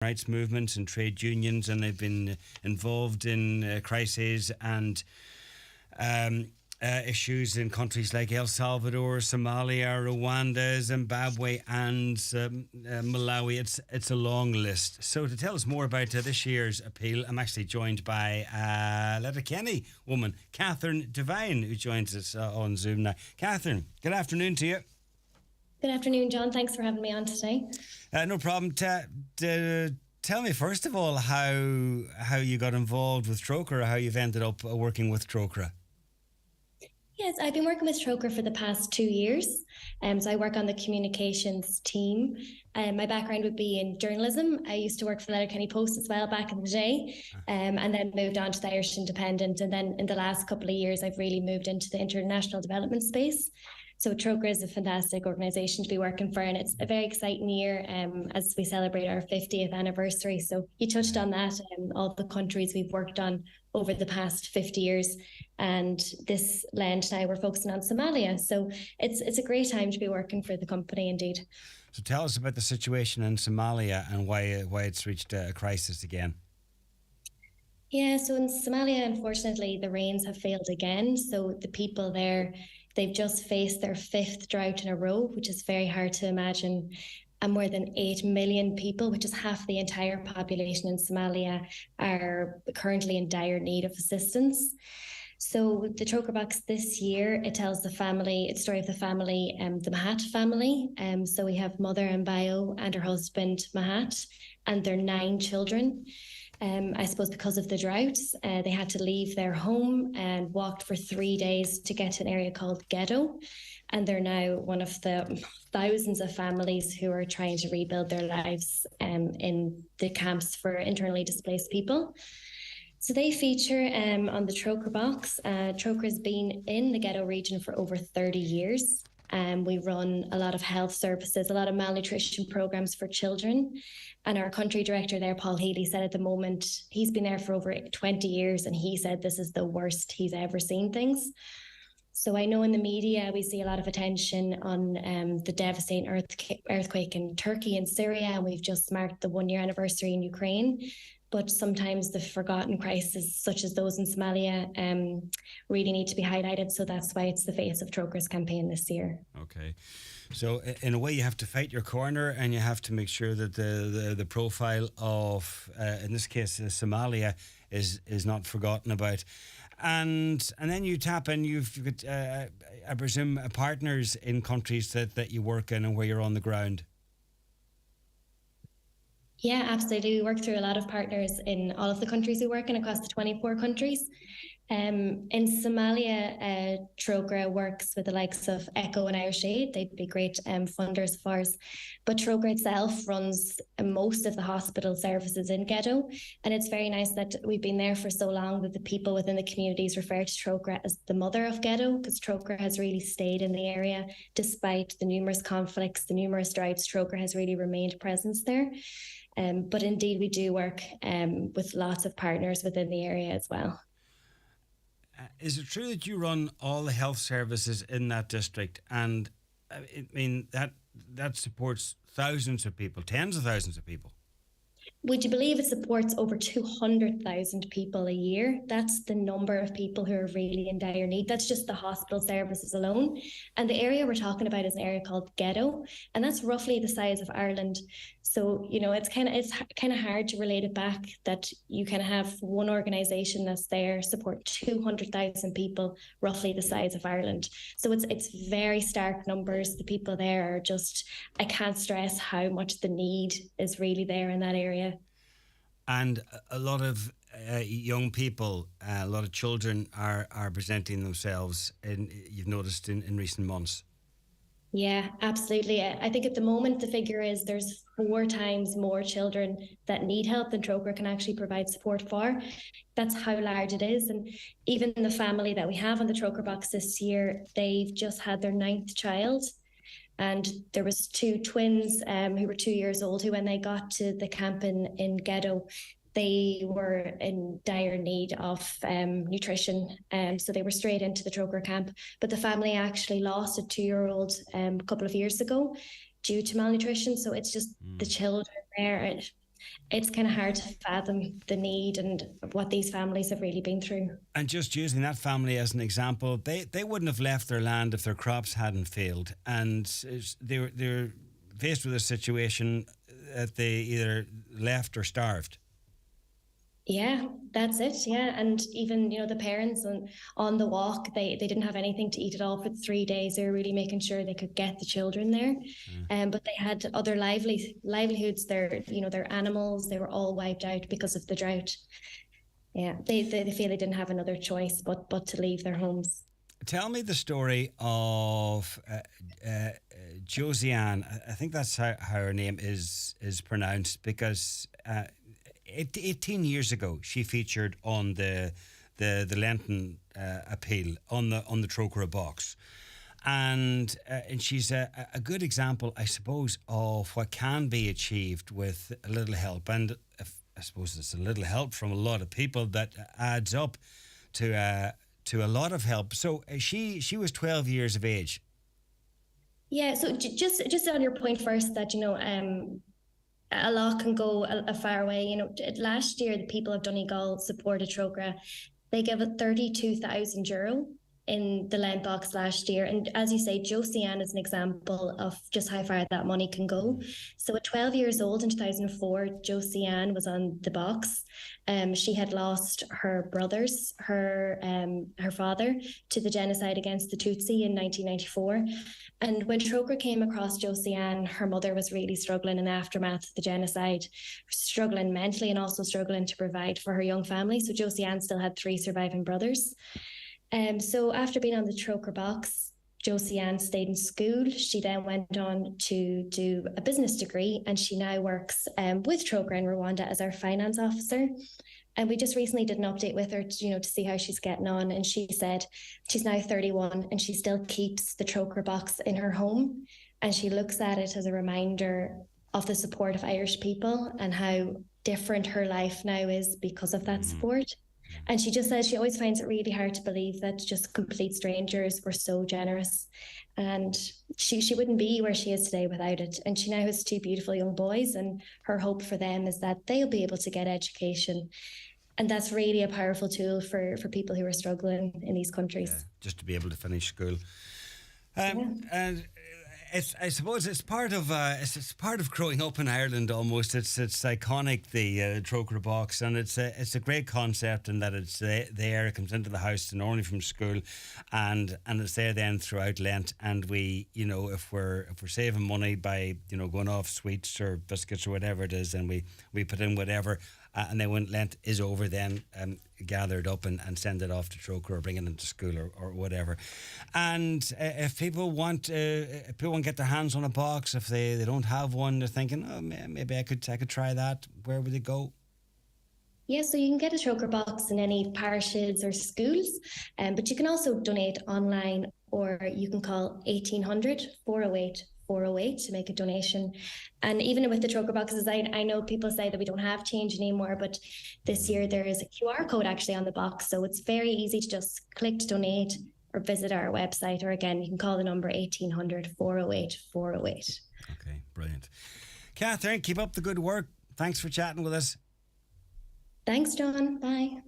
rights movements and trade unions, and they've been involved in crises and issues in countries like El Salvador, Somalia, Rwanda, Zimbabwe, and Malawi. It's a long list. So to tell us more about this year's appeal, I'm actually joined by Letterkenny woman, Catherine Devine, who joins us on Zoom now. Catherine, good afternoon to you. Good afternoon, John. Thanks for having me on today. No problem. Tell me, first of all, how you got involved with Trócaire, how you've ended up working with Trócaire. Yes, I've been working with Trócaire for the past 2 years. So I work on the communications team. My background would be in journalism. I used to work for the Letterkenny Post as well back in the day, and then moved on to the Irish Independent. And then in the last couple of years, I've really moved into the international development space. So Trócaire is a fantastic organisation to be working for, and it's a very exciting year as we celebrate our 50th anniversary. So you touched on that, all the countries we've worked on over the past 50 years. And this Lent now we're focusing on Somalia. So it's a great time to be working for the company indeed. So tell us about the situation in Somalia and why it's reached a crisis again. Yeah, so in Somalia, unfortunately, the rains have failed again. So the people there, they've just faced their 5th drought in a row, which is very hard to imagine. And more than 8 million people, which is half the entire population in Somalia, are currently in dire need of assistance. So the Trócaire box this year, it tells the story of the family, the Mahat family. So we have Mother Mbayo and her husband Mahat and their 9 children. I suppose because of the droughts, they had to leave their home and walked for 3 days to get to an area called Ghetto. And they're now one of the thousands of families who are trying to rebuild their lives in the camps for internally displaced people. So they feature on the Trócaire box. Trócaire has been in the Ghetto region for over 30 years. We run a lot of health services, a lot of malnutrition programs for children. And our country director there, Paul Healy, said at the moment, he's been there for over 20 years, and he said this is the worst he's ever seen things. So I know in the media, we see a lot of attention on the devastating earthquake in Turkey and Syria, and we've just marked the 1-year anniversary in Ukraine. But sometimes the forgotten crises, such as those in Somalia, really need to be highlighted. So that's why it's the face of Trócaire's campaign this year. Okay. So in a way, you have to fight your corner, and you have to make sure that the profile of, in this case, Somalia, is not forgotten about. And then you tap in, you've got, I presume, partners in countries that you work in and where you're on the ground. Yeah, absolutely. We work through a lot of partners in all of the countries we work in, across the 24 countries. In Somalia, Trócaire works with the likes of ECHO and Irish Aid. They'd be great funders of ours. But Trócaire itself runs most of the hospital services in Ghetto. And it's very nice that we've been there for so long that the people within the communities refer to Trócaire as the mother of Ghetto, because Trócaire has really stayed in the area despite the numerous conflicts, the numerous droughts. Trócaire has really remained presence there. But indeed, we do work with lots of partners within the area as well. Is it true that you run all the health services in that district? And I mean, that supports thousands of people, tens of thousands of people. Would you believe it supports over 200,000 people a year? That's the number of people who are really in dire need. That's just the hospital services alone. And the area we're talking about is an area called Ghetto, and that's roughly the size of Ireland. So, it's kind of hard to relate it back that you kind of have one organisation that's there support 200,000 people, roughly the size of Ireland. So it's very stark numbers. The people there are just, I can't stress how much the need is really there in that area. And a lot of young people, a lot of children are presenting themselves, you've noticed in recent months. Yeah, absolutely. I think at the moment the figure is there's 4 times more children that need help than Trócaire can actually provide support for. That's how large it is. And even the family that we have on the Trócaire box this year, they've just had their 9th child. And there was 2 twins who were 2 years old who, when they got to the camp in Ghetto, they were in dire need of nutrition. So they were straight into the Trócaire camp. But the family actually lost a 2-year-old a couple of years ago due to malnutrition. So it's just the children there. it's kind of hard to fathom the need and what these families have really been through. And just using that family as an example, they wouldn't have left their land if their crops hadn't failed, and they're faced with a situation that they either left or starved. Yeah, that's it. Yeah. And even, the parents on the walk, they didn't have anything to eat at all for 3 days. They were really making sure they could get the children there. But they had other livelihoods, their animals, they were all wiped out because of the drought. Yeah. They feel they didn't have another choice but to leave their homes. Tell me the story of Josiane. I think that's how her name is pronounced, because 18 years ago she featured on the Lenten appeal on the Trócaire box. And she's a good example, I suppose, of what can be achieved with a little help. And I suppose it's a little help from a lot of people that adds up to a lot of help. So she was 12 years of age. Yeah. So just on your point first, that a lot can go a far way. Last year the people of Donegal supported Trócaire. They gave it €32,000 in the Lent box last year. And as you say, Josiane is an example of just how far that money can go. So at 12 years old in 2004, Josiane was on the box. She had lost her brothers, her father, to the genocide against the Tutsi in 1994. And when Trócaire came across Josiane, her mother was really struggling in the aftermath of the genocide, struggling mentally and also struggling to provide for her young family. So Josiane still had 3 surviving brothers. So after being on the Trócaire box, Josiane stayed in school. She then went on to do a business degree, and she now works with Trócaire in Rwanda as our finance officer. And we just recently did an update with her, to see how she's getting on. And she said she's now 31 and she still keeps the Trócaire box in her home. And she looks at it as a reminder of the support of Irish people and how different her life now is because of that support. And she just says she always finds it really hard to believe that just complete strangers were so generous. And she wouldn't be where she is today without it. And she now has 2 beautiful young boys, and her hope for them is that they'll be able to get education. And that's really a powerful tool for people who are struggling in these countries. Yeah, just to be able to finish school. And I suppose it's part of it's part of growing up in Ireland almost. It's iconic, the Trócaire box, and it's a great concept in that it's there. It comes into the house normally from school, and it's there then throughout Lent. And we, if we're saving money by going off sweets or biscuits or whatever it is, and we put in whatever. And then when Lent is over, then gather it up and send it off to Trócaire or bring it into school or whatever. And if people want to get their hands on a box, if they don't have one, they're thinking, oh, maybe I could try that. Where would they go? Yeah, so you can get a Trócaire box in any parishes or schools, but you can also donate online, or you can call 1800 408 408 to make a donation. And even with the Trócaire boxes, I know people say that we don't have change anymore, but this year there is a QR code actually on the box. So it's very easy to just click to donate or visit our website, or again, you can call the number 1800 408 408. Okay, brilliant. Catherine, keep up the good work. Thanks for chatting with us. Thanks, John. Bye.